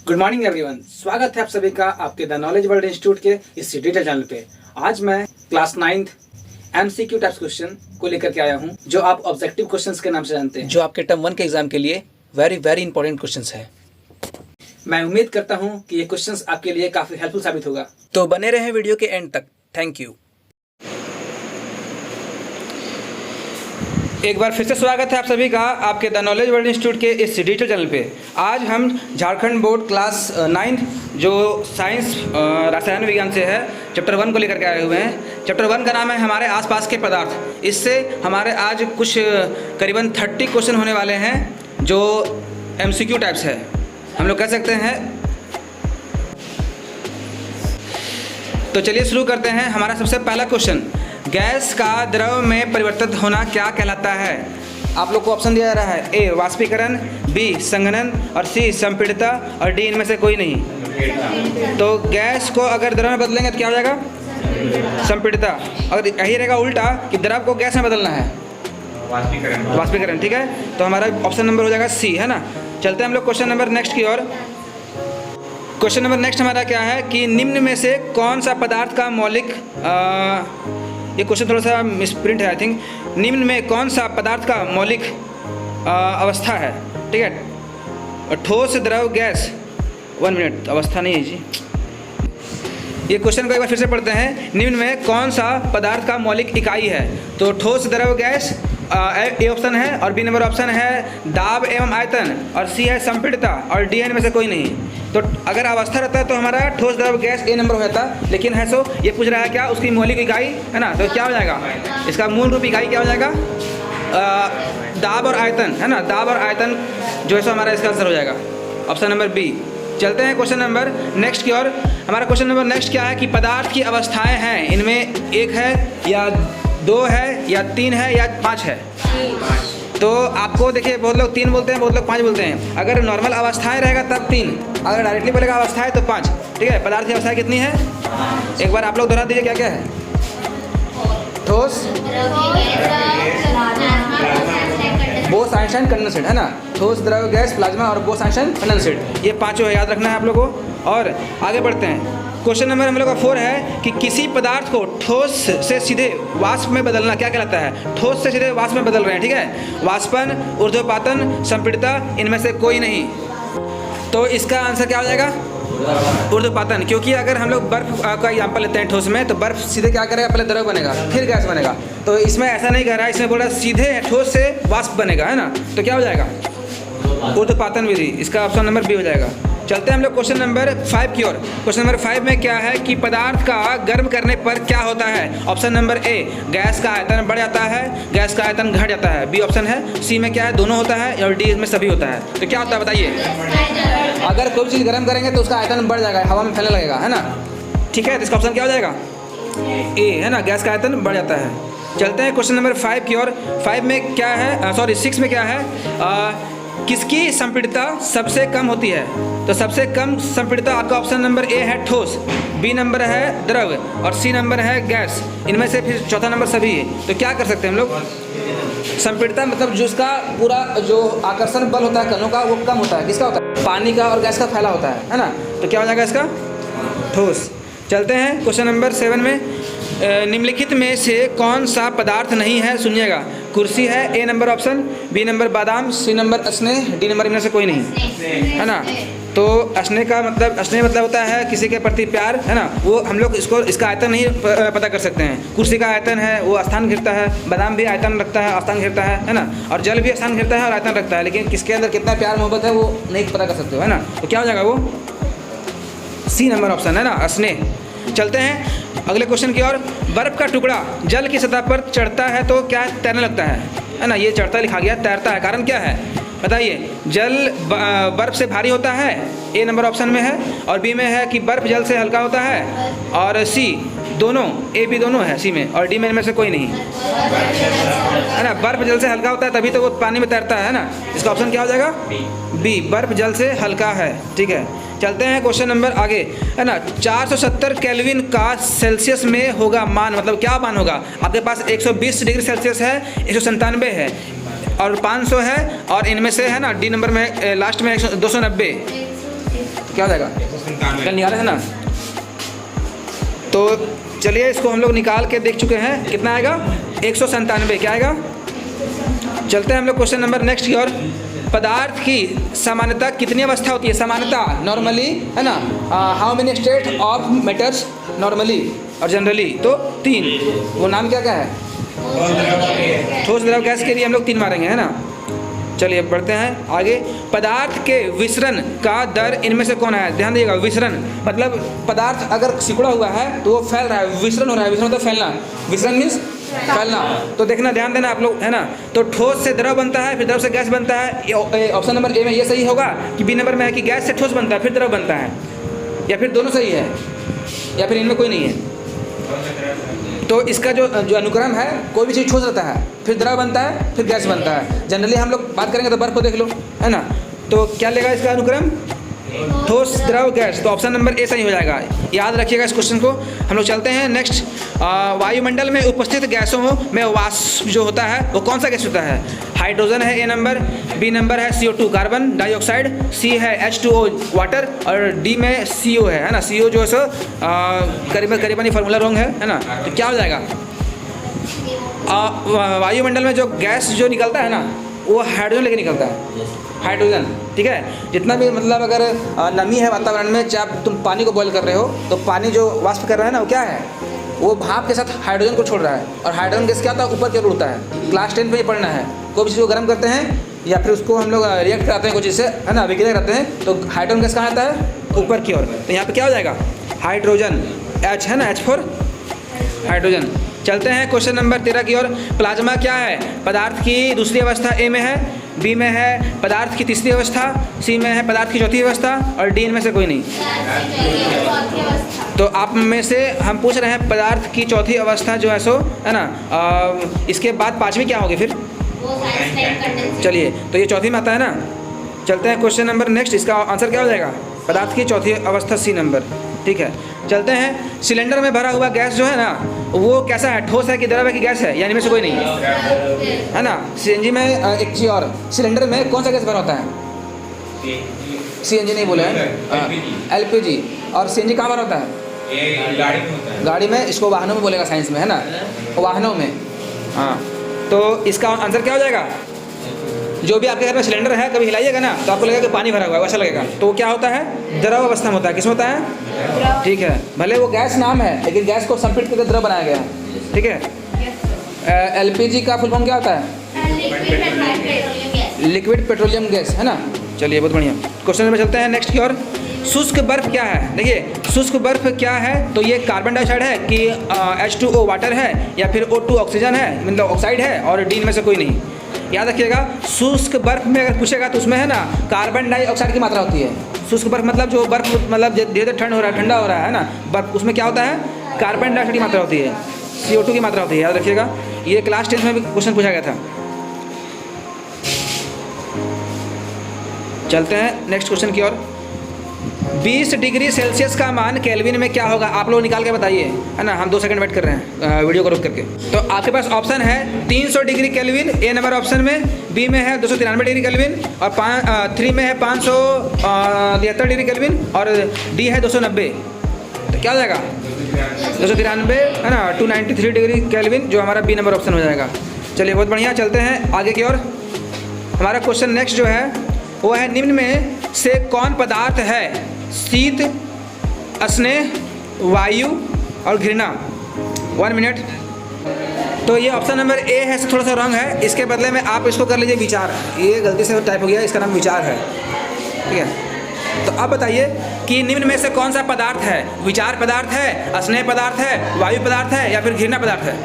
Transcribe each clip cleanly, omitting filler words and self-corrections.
Good morning everyone, स्वागत है आप सभी का आपके द नॉलेज वर्ल्ड इंस्टीट्यूट के इस डिटेल चैनल पे। आज मैं class 9th MCQ types question को लेकर के आया हूं, जो आप ऑब्जेक्टिव क्वेश्चंस के नाम से जानते हैं, जो आपके टर्म 1 के एग्जाम के लिए वेरी इंपॉर्टेंट क्वेश्चंस है। मैं उम्मीद करता हूं कि ये क्वेश्चंस आपके लिए काफी हेल्पफुल साबित होगा, तो बने रहें वीडियो के एंड तक। Thank you. एक बार फिर से स्वागत है आप सभी का आपके द नॉलेज वर्ल्ड इंस्टीट्यूट के इस डिजिटल चैनल पे। आज हम झारखंड बोर्ड क्लास 9 जो साइंस रसायन विज्ञान से है, चैप्टर 1 को लेकर के आए हुए हैं। चैप्टर 1 का नाम है हमारे आसपास के पदार्थ। इससे हमारे आज कुछ करीबन 30 क्वेश्चन होने वाले हैं जो MCQ टाइप्स है, हम लोग कह सकते हैं। तो चलिए शुरू करते हैं। हमारा सबसे पहला क्वेश्चन, गैस का द्रव में परिवर्तित होना क्या कहलाता है? आप लोग को ऑप्शन दिया जा रहा है, ए वाष्पीकरण, बी संघनन और सी संपीड़ितता और डी इनमें से कोई नहीं। तो गैस को अगर द्रव में बदलेंगे तो क्या हो जाएगा? संपीड़ितता। अगर यही रहेगा उल्टा कि द्रव को गैस में बदलना है, वाष्पीकरण। ठीक है, तो हमारा ऑप्शन नंबर हो जाएगा सी, है ना। चलते हैं हम लोग क्वेश्चन नंबर नेक्स्ट की ओर। क्वेश्चन नंबर नेक्स्ट हमारा क्या है कि निम्न में से कौन सा पदार्थ का मौलिक ये क्वेश्चन थोड़ा सा मिसप्रिंट है आई थिंक। निम्न में कौन सा पदार्थ का मौलिक अवस्था है? ठीक है, ठोस, द्रव, गैस। 1 मिनट, अवस्था नहीं है जी। ये क्वेश्चन को एक बार फिर से पढ़ते हैं। निम्न में कौन सा पदार्थ का मौलिक इकाई है? तो ठोस, द्रव, गैस ए ऑप्शन है, और बी नंबर ऑप्शन है दाब एवं आयतन, और सी है संपीड़ितता, और डी में से कोई नहीं। तो अगर अवस्था रहता तो हमारा ठोस, द्रव, गैस ए नंबर हो जाता, लेकिन है सो ये पूछ रहा है क्या उसकी मौलिक इकाई, है ना। तो क्या हो जाएगा इसका मूल रूप इकाई? क्या हो जाएगा? दाब और आयतन, है ना। दाब और आयतन जो है सो हमारा इसका आंसर हो जाएगा ऑप्शन नंबर बी। चलते हैं क्वेश्चन नंबर नेक्स्ट की ओर। हमारा क्वेश्चन नंबर नेक्स्ट क्या है कि पदार्थ की अवस्थाएं हैं, इनमें 1 है या 2 है या 3 है या 5 है? तो आपको देखिए, बहुत लोग 3 बोलते हैं, बहुत लोग 5 बोलते हैं। अगर नॉर्मल अवस्थाएं रहेगा तब 3, अगर डायरेक्टली बोलेगा अवस्थाएं तो 5। ठीक है, पदार्थ की अवस्थाएं कितनी है? एक बार आप लोग दोहरा दीजिए, क्या क्या है? ठोस, बोस आइंस्टाइन कंडेंसेट, है ना। ठोस, द्रव, गैस, प्लाज्मा और बोस आइंस्टाइन कंडेंसेट, ये 5 याद रखना है आप लोगों को। और आगे बढ़ते हैं। क्वेश्चन नंबर हम लोग का 4 है कि किसी पदार्थ को ठोस से सीधे वाष्प में बदलना क्या कहलाता है? ठोस से सीधे वाष्प में बदल रहे हैं, ठीक है। वाष्पन, ऊर्ध्वपातन, संपीड़ितता, इनमें से कोई नहीं। तो इसका आंसर क्या हो जाएगा? ऊर्ध्वपातन। क्योंकि अगर हम लोग बर्फ का एग्जाम्पल लेते हैं ठोस में, तो बर्फ सीधे क्या करेगा? पहले द्रव बनेगा फिर गैस बनेगा। तो इसमें ऐसा नहीं कह रहा है, इसमें बोल रहा है सीधे ठोस से वाष्प बनेगा, है ना। तो क्या हो जाएगा? ऊर्ध्वपातन विधि। इसका ऑप्शन नंबर बी हो जाएगा। चलते हैं हम लोग क्वेश्चन नंबर 5 की ओर। क्वेश्चन नंबर 5 में क्या है कि पदार्थ का गर्म करने पर क्या होता है? ऑप्शन नंबर ए गैस का आयतन बढ़ जाता है, गैस का आयतन घट जाता है। बी ऑप्शन है। सी में क्या है? दोनों होता है, और डी में सभी होता है। तो क्या होता है बताइए? अगर कोई चीज़ गर्म करेंगे तो उसका आयतन बढ़ जाएगा, हवा में फैलने लगेगा, है ना। ठीक है, तो इसका ऑप्शन क्या हो जाएगा? ए, है ना, गैस का आयतन बढ़ जाता है। चलते हैं क्वेश्चन नंबर 5 की ओर। 5 में क्या है, 6 में क्या है? किसकी संपीड़ितता सबसे कम होती है? तो सबसे कम संपीड़ितता आपका ऑप्शन नंबर ए है ठोस, बी नंबर है द्रव, और सी नंबर है गैस। इनमें से फिर चौथा नंबर सभी है। तो क्या कर सकते हैं हम लोग? संपीड़ितता मतलब जो उसका पूरा जो आकर्षण बल होता है कणों का, वो कम होता है। किसका होता है? पानी का और गैस का फैला होता है ना। तो क्या हो जाएगा इसका? ठोस। चलते हैं क्वेश्चन नंबर 7 में। निम्नलिखित में से कौन सा पदार्थ नहीं है? सुनिएगा, कुर्सी है, ए नंबर ऑप्शन, बी नंबर बादाम, सी नंबर स्नेह, डी नंबर इनमें से कोई नहीं, है ना। तो स्नेह का मतलब, स्नेह मतलब होता है किसी के प्रति प्यार, है ना। वो हम लोग इसका आयतन नहीं पता कर सकते हैं। कुर्सी का आयतन है, वो स्थान घेरता है। बादाम भी आयतन रखता है, स्थान घेरता है ना। और जल भी स्थान घेरता है और आयतन रखता है, लेकिन किसके अंदर कितना प्यार मोहब्बत है वो नहीं पता कर सकते हो, है ना। तो क्या हो जाएगा? वो सी नंबर ऑप्शन, है ना, स्नेह। चलते हैं अगले क्वेश्चन की ओर। बर्फ का टुकड़ा जल की सतह पर चढ़ता है तो क्या तैरने लगता है ना। ये चढ़ता लिखा गया, तैरता है, कारण क्या है बताइए? जल बर्फ से भारी होता है, ए नंबर ऑप्शन में है, और बी में है कि बर्फ जल से हल्का होता है, और सी दोनों, ए बी दोनों है सी में, और डी में इनमें से कोई नहीं, है ना। बर्फ जल से हल्का होता है तभी तो वो पानी में तैरता है ना। इसका ऑप्शन क्या हो जाएगा? बी, बर्फ जल से हल्का है। ठीक है, चलते हैं क्वेश्चन नंबर आगे, है ना। 470 केल्विन का सेल्सियस में होगा मान, मतलब क्या मान होगा? आपके पास 120 डिग्री सेल्सियस है, 197 है, और 500 है, और इनमें से है ना डी नंबर में लास्ट में 290। क्या हो जाएगा? कल निकाले थे ना, तो चलिए इसको हम लोग निकाल के देख चुके हैं। कितना आएगा? 197। क्या आएगा? चलते हैं हम लोग क्वेश्चन नंबर नेक्स्ट की ओर। पदार्थ की सामान्यता कितनी अवस्था होती है? सामान्यता नॉर्मली है ना, how many state of matters normally और जनरली, तो 3। वो नाम क्या क्या है? ठोस द्रव गैस के लिए हम लोग 3 मारेंगे, है ना। चलिए बढ़ते हैं आगे। पदार्थ के विसरण का दर इनमें से कौन है? ध्यान दीजिएगा, विसरण मतलब पदार्थ अगर सिकुड़ा हुआ है तो वो फैल रहा है, विसरण हो रहा है। विसरण मतलब फैलना, विसरण मीन्स फैलना। तो देखना, ध्यान देना आप लोग, है ना। तो ठोस से द्रव बनता है, फिर द्रव से गैस बनता है। ऑप्शन नंबर ए में ये सही होगा कि बी नंबर में है कि गैस से ठोस बनता है फिर द्रव बनता है, या फिर दोनों सही है, या फिर इनमें कोई नहीं है। तो इसका जो अनुक्रम है, कोई भी चीज़ ठोस रहता है, फिर द्रव बनता है, फिर गैस बनता है। जनरली हम लोग बात करेंगे तो बर्फ को देख लो, है ना। तो क्या लेगा इसका अनुक्रम? ठोस द्रव गैस। तो ऑप्शन नंबर ए सही हो जाएगा। याद रखिएगा इस क्वेश्चन को। हम लोग चलते हैं नेक्स्ट। वायुमंडल में उपस्थित गैसों में वाष्प जो होता है वो कौन सा गैस होता है? हाइड्रोजन है ए नंबर, बी नंबर है CO2 कार्बन डाइऑक्साइड, सी है H2O वाटर, और डी में CO है ना। CO जो है सो करीबन ही फार्मूला रॉन्ग है ना। तो क्या हो जाएगा? वायुमंडल में जो गैस जो निकलता है ना, वो हाइड्रोजन लेके निकलता है, हाइड्रोजन। ठीक है, जितना भी मतलब अगर नमी है वातावरण में, चाहे तुम पानी को बॉईल कर रहे हो तो पानी जो वाष्प कर रहा है ना, वो क्या है? वो भाप के साथ हाइड्रोजन को छोड़ रहा है। और हाइड्रोजन गैस क्या होता है? ऊपर की ओर उड़ता है। क्लास 10 में ही पढ़ना है। कोई भी चीज़ को गर्म करते हैं या फिर उसको हम लोग रिएक्ट कराते हैं कुछ चीज़ से, है ना, विक्रिया करते हैं, तो हाइड्रोजन गैस कहाँ आता है? ऊपर की ओर। तो यहाँ पर क्या हो जाएगा? हाइड्रोजन, H है ना, H फॉर हाइड्रोजन। चलते हैं क्वेश्चन नंबर 13 की ओर। प्लाज्मा क्या है? पदार्थ की दूसरी अवस्था ए में है, बी में है पदार्थ की तीसरी अवस्था, सी में है पदार्थ की चौथी अवस्था, और डी इनमें से कोई नहीं। तो आप में से हम पूछ रहे हैं पदार्थ की चौथी अवस्था जो है सो, है ना, इसके बाद 5वीं क्या होगी फिर? चलिए, तो ये चौथी में आता है ना। चलते हैं क्वेश्चन नंबर नेक्स्ट। इसका आंसर क्या हो जाएगा? पदार्थ की चौथी अवस्था सी नंबर। ठीक है, चलते हैं। सिलेंडर में भरा हुआ गैस जो है ना, वो कैसा है? ठोस है कि द्रव है कि गैस है? यानी में से कोई नहीं है ना। CNG में एक चीज़ और, सिलेंडर में कौन सा गैस भरा होता है? CNG नहीं बोले हैं, LPG। और CNG कहाँ भरा होता है? गाड़ी में होता है। गाड़ी में, इसको वाहनों में बोलेगा साइंस में, है ना, वाहनों में। हाँ, तो इसका आंसर क्या हो जाएगा? जो भी आपके घर में सिलेंडर है, कभी हिलाइएगा ना तो आपको लगेगा कि पानी भरा हुआ है, वैसा लगेगा। तो वो क्या होता है? द्रव अवस्था में होता है। किस में होता है? ठीक है, भले वो गैस नाम है, लेकिन गैस को संपीड़ित करके द्रव बनाया गया है। ठीक है। LPG का फुल फॉर्म क्या होता है? लिक्विड पेट्रोलियम गैस, है ना। चलिए, बहुत बढ़िया। क्वेश्चन में चलते हैं नेक्स्ट की ओर। शुष्क बर्फ क्या है? देखिए, शुष्क बर्फ क्या है? तो ये कार्बन डाइऑक्साइड है कि H2O वाटर है, या फिर O2 ऑक्सीजन है, मतलब ऑक्साइड है, और डी में से कोई नहीं। याद रखिएगा, शुष्क बर्फ में अगर पूछेगा तो उसमें है ना कार्बन डाइऑक्साइड की मात्रा होती है। शुष्क बर्फ मतलब जो बर्फ मतलब धीरे धीरे ठंड हो रहा है, ठंडा हो रहा है ना बर्फ, उसमें क्या होता है? कार्बन डाइऑक्साइड की मात्रा होती है, CO2 की मात्रा होती है। याद रखिएगा, ये क्लास 10 में भी क्वेश्चन पूछा गया था। चलते हैं नेक्स्ट क्वेश्चन की ओर। 20 डिग्री सेल्सियस का मान केल्विन में क्या होगा? आप लोग निकाल के बताइए, है ना। हम 2 सेकंड वेट कर रहे हैं वीडियो को रोक करके। तो आपके पास ऑप्शन है 300 डिग्री केल्विन ए नंबर ऑप्शन में, बी में है 293 डिग्री केल्विन, और 3 में है 573 डिग्री केल्विन, और डी है 290। तो क्या हो जाएगा? 293, है ना, 293 डिग्री केल्विन, जो हमारा बी नंबर ऑप्शन हो जाएगा। चलिए, बहुत बढ़िया। चलते हैं आगे की ओर। हमारा क्वेश्चन नेक्स्ट जो है वो है, निम्न में से कौन पदार्थ है? शीत, स्नेह, वायु और घृणा। 1 मिनट। तो ये ऑप्शन नंबर ए है, थोड़ा सा रॉन्ग है। इसके बदले में आप इसको कर लीजिए विचार। ये गलती से टाइप हो गया, इसका नाम विचार है। ठीक है, तो आप बताइए कि निम्न में से कौन सा पदार्थ है? विचार पदार्थ है, स्नेह पदार्थ है, वायु पदार्थ है, या फिर घृणा पदार्थ है?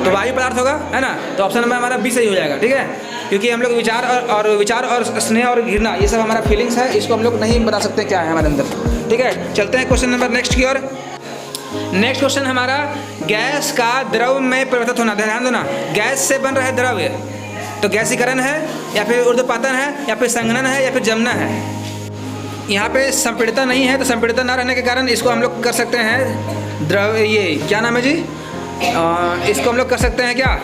तो वायु पदार्थ होगा, है ना। तो ऑप्शन नंबर हमारा बी सही हो जाएगा। ठीक है, क्योंकि हम लोग विचार और स्नेह और घृणा, ये सब हमारा फीलिंग्स है, इसको हम लोग नहीं बता सकते क्या है हमारे अंदर। ठीक है, चलते हैं क्वेश्चन नंबर नेक्स्ट की ओर। नेक्स्ट क्वेश्चन हमारा, गैस का द्रव में परिवर्तित होना। ध्यान दो ना, गैस से बन रहा है द्रव, तो गैसीकरण है, या फिर ऊर्ध्वपातन है, या फिर संघनन है, या फिर जमना है। यहाँ पे संपीड़िता नहीं है, तो संपीड़िता ना रहने के कारण इसको हम लोग कर सकते हैं द्रव, ये क्या नाम है जी, इसको हम लोग कर सकते हैं क्या?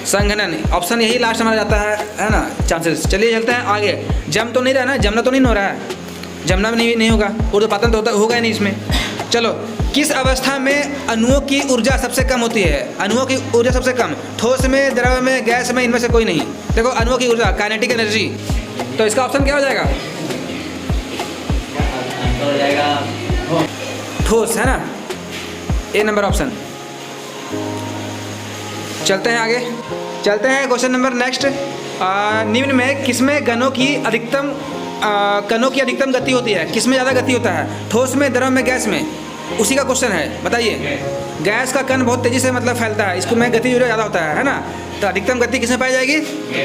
संघनन। ऑप्शन यही लास्ट हमारा जाता है ना, चांसेस। चलिए चलते हैं आगे। जम तो नहीं रहा ना, जमना तो नहीं हो रहा है, जमना में नहीं होगा, ऊर्ध्वपातन तो होगा ही नहीं इसमें। चलो, किस अवस्था में अणुओं की ऊर्जा सबसे कम होती है? अणुओं की ऊर्जा सबसे कम, ठोस में, द्रव में, गैस में, इनमें से कोई नहीं। देखो अणुओं की ऊर्जा, काइनेटिक एनर्जी, तो इसका ऑप्शन क्या हो जाएगा? ठोस, है ना, ए नंबर ऑप्शन। चलते हैं आगे, चलते हैं क्वेश्चन नंबर नेक्स्ट। निम्न में किसमें कणों की अधिकतम गति होती है? किसमें ज़्यादा गति होता है? ठोस में, द्रव में, गैस में? उसी का क्वेश्चन है, बताइए। गैस का कण बहुत तेज़ी से मतलब फैलता है, इसको में गति ज़्यादा होता है ना, तो अधिकतम गति किसमें पाई जाएगी?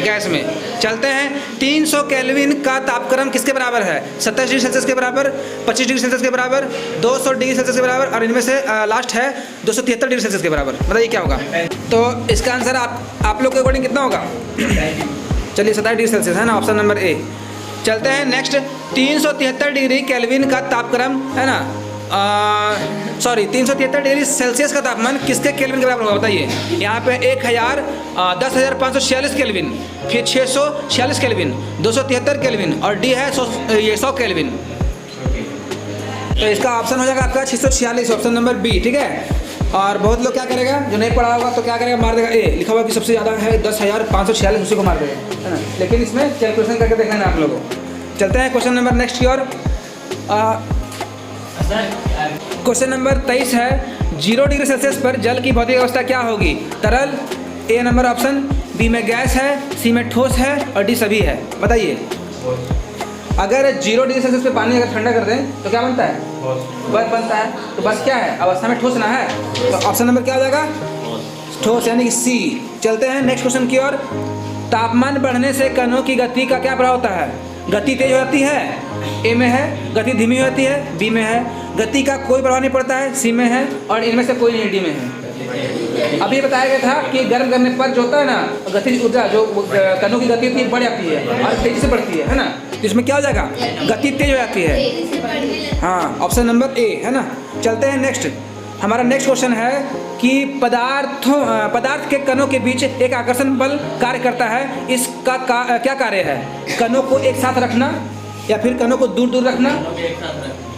गैस में। चलते हैं, 300 केल्विन का तापक्रम किसके बराबर है? 27 डिग्री सेल्सियस के बराबर, 25 डिग्री सेल्सियस के बराबर, 200 डिग्री सेल्सियस के बराबर, और इनमें से लास्ट है 273 डिग्री सेल्सियस के बराबर। बताइए क्या होगा? तो इसका आंसर आप लोग के अकॉर्डिंग कितना होगा? चलिए 27 डिग्री सेल्सियस, है ना, ऑप्शन नंबर ए। चलते हैं नेक्स्ट, 373 डिग्री केल्विन का तापक्रम, है ना, 373 डिग्री सेल्सियस का तापमान किसके केल्विन के बराबर होगा? बताइए। यहाँ पे 1000, 10,546 केल्विन, फिर 646 केल्विन, 273 केल्विन, और डी है 100 केल्विन। तो इसका ऑप्शन हो जाएगा आपका 646, ऑप्शन नंबर बी, ठीक है। और बहुत लोग क्या करेगा, जो नहीं पढ़ा होगा तो क्या करेगा, मार देगा ए, लिखा हुआ कि सबसे ज़्यादा है 10,546, उसी को मार देगा, है ना। लेकिन इसमें कैलकुलेशन करके देखना है आप लोगों को। चलते हैं क्वेश्चन नंबर नेक्स्ट की ओर। क्वेश्चन नंबर 23 है, 0 डिग्री सेल्सियस पर जल की भौतिक अवस्था क्या होगी? तरल, ए नंबर ऑप्शन, बी में गैस है, सी में ठोस है, और डी सभी है। बताइए। अगर 0 डिग्री सेल्सियस पे पानी अगर ठंडा कर दें तो क्या बनता है? बर्फ बनता है। तो बस क्या है, अवस्था में ठोस ना है, तो ऑप्शन नंबर क्या हो जाएगा? ठोस, यानी कि सी। चलते हैं नेक्स्ट क्वेश्चन की ओर। तापमान बढ़ने से कणों की गति का क्या प्रभाव होता है? गति तेज हो जाती है, ए में है, गति धीमी हो जाती है, बी में है, गति का कोई प्रभाव नहीं पड़ता है, सी में है, और इनमें से कोई नहीं, डी में है। अभी बताया गया था कि गर्म करने पर जो होता है ना, गतिज ऊर्जा जो कणों की गति होती है बढ़ जाती है और तेजी से बढ़ती है ना, तो इसमें क्या हो जाएगा? गति तेज हो जाती है, हाँ, ऑप्शन नंबर ए, है ना। चलते हैं नेक्स्ट। हमारा नेक्स्ट क्वेश्चन है कि पदार्थ के कणों के बीच एक आकर्षण बल कार्य करता है, इसका क्या कार्य है? कणों को एक साथ रखना या फिर कणों को दूर दूर रखना?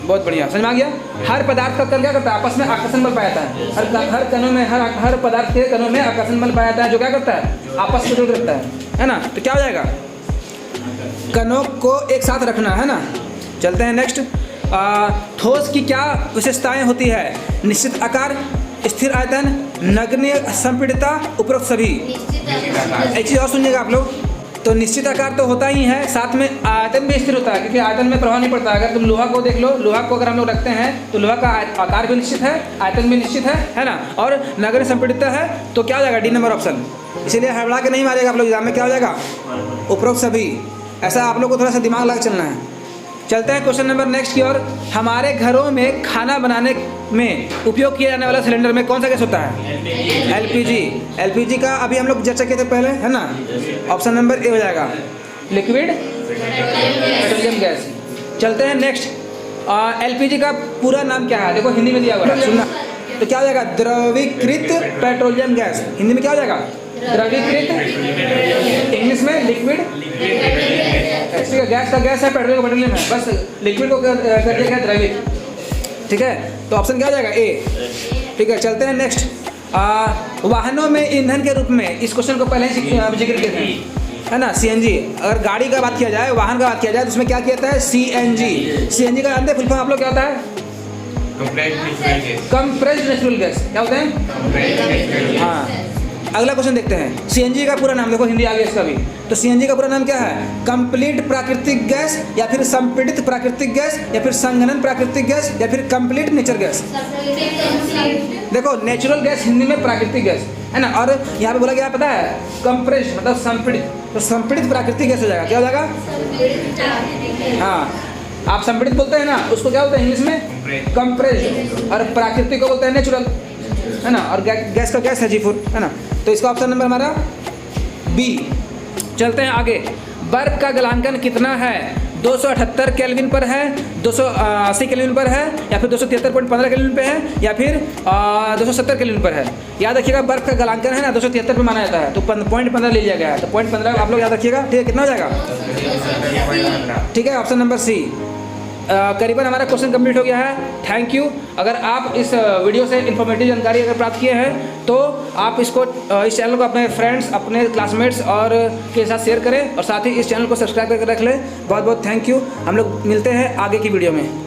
बहुत बढ़िया, समझ में आ गया। हर पदार्थ का कण क्या करता है? आपस में आकर्षण बल पाया जाता है। हर कणों में, हर पदार्थ के कणों में आकर्षण बल पाया जाता है, जो क्या करता है? आपस में जुड़ रखता है ना। तो क्या हो जाएगा? कणों को एक साथ रखना, है ना। चलते हैं नेक्स्ट। ठोस की क्या विशेषताएं होती है? निश्चित आकार, स्थिर आयतन, नगण्य संपीड़ितता, उपरोक्त सभी। एक चीज़ और सुनिएगा आप लोग, तो निश्चित आकार तो होता ही है, साथ में आयतन भी स्थिर होता है, क्योंकि आयतन में प्रभाव नहीं पड़ता। अगर तुम लोहा को देख लो, लोहा को अगर हम लोग रखते हैं तो लोहा का आकार भी निश्चित है, आयतन भी निश्चित है ना, और नगण्य संपीड़ितता है, तो क्या हो जाएगा? D number option. इसीलिए हड़बड़ा के नहीं मारेगा आप लोग एग्जाम में, क्या हो जाएगा? उपरोक्त सभी। ऐसा आप लोग को थोड़ा सा दिमाग लगा चलना है। चलते हैं क्वेश्चन नंबर नेक्स्ट की ओर। हमारे घरों में खाना बनाने में उपयोग किया जाने वाला सिलेंडर में कौन सा गैस होता है? एलपीजी। एलपीजी का अभी हम लोग चर्चा किए थे पहले, है ना, ऑप्शन नंबर ए हो जाएगा, लिक्विड पेट्रोलियम गैस। चलते हैं नेक्स्ट। एलपीजी का पूरा नाम क्या है? देखो हिंदी में दिया हुआ है, सुनना। तो क्या हो जाएगा? द्रवीकृत पेट्रोलियम गैस। हिंदी में क्या हो जाएगा? द्रवीकृत, इंग्लिश में लिक्विड। गैस का गैस है, पेट्रोल का पेट्रोलियम है, बस लिक्विड को कर दिया गया द्रवित, ठीक है। तो ऑप्शन क्या हो जाएगा? ए, ठीक है। चलते हैं नेक्स्ट। वाहनों में ईंधन के रूप में, इस क्वेश्चन को पहले ही जिक्र किया है ना, सीएनजी। अगर गाड़ी का बात किया जाए, वाहन का बात किया जाए, तो उसमें क्या किया जाता है? सीएनजी। सीएनजी का जानते हैं फुल फॉर्म आप लोग क्या होता है? Compressed natural gas. क्या होता है? हाँ। अगला क्वेश्चन देखते हैं। सीएनजी का पूरा नाम देखो, हिंदी आ गया इसका भी। तो सीएनजी का पूरा नाम क्या है? कंप्लीट प्राकृतिक गैस, या फिर संपीड़ित प्राकृतिक गैस, या फिर संघनन प्राकृतिक गैस, या फिर कंप्लीट नेचर गैस। देखो नेचुरल गैस हिंदी में प्राकृतिक गैस, है ना, और यहाँ पे बोला गया पता है? कंप्रेस्ड मतलब संपीड़ित, तो संपीड़ित प्राकृतिक गैस हो जाएगा। क्या हो जाएगा? हाँ, आप संपीड़ित बोलते हैं ना, उसको क्या बोलते हैं इंग्लिश में? कंप्रेस्ड, और प्राकृतिक को बोलते हैं नेचुरल, है ना, और गैस का गैस है G4, है ना। तो इसका ऑप्शन नंबर हमारा बी। चलते हैं आगे। बर्फ का गलनांकन कितना है? 278 केल्विन पर है, 280 केल्विन पर है, या फिर 273.15 केल्विन पे है, या फिर 270 केल्विन पर है। याद रखिएगा बर्फ का गलनांकन है ना 273 पे माना जाता है, तो 0.15 ले लिया गया है, तो 0.15 आप लोग याद रखिएगा, ठीक है। कितना हो जाएगा? ठीक है, ऑप्शन नंबर सी। करीबन हमारा क्वेश्चन कंप्लीट हो गया है। Thank you. अगर आप इस वीडियो से इन्फॉर्मेटिव जानकारी अगर प्राप्त किए हैं तो आप इसको इस चैनल को अपने फ्रेंड्स, अपने क्लासमेट्स और के साथ शेयर करें और साथ ही इस चैनल को सब्सक्राइब करके रख लें। बहुत बहुत थैंक यू। हम लोग मिलते हैं आगे की वीडियो में।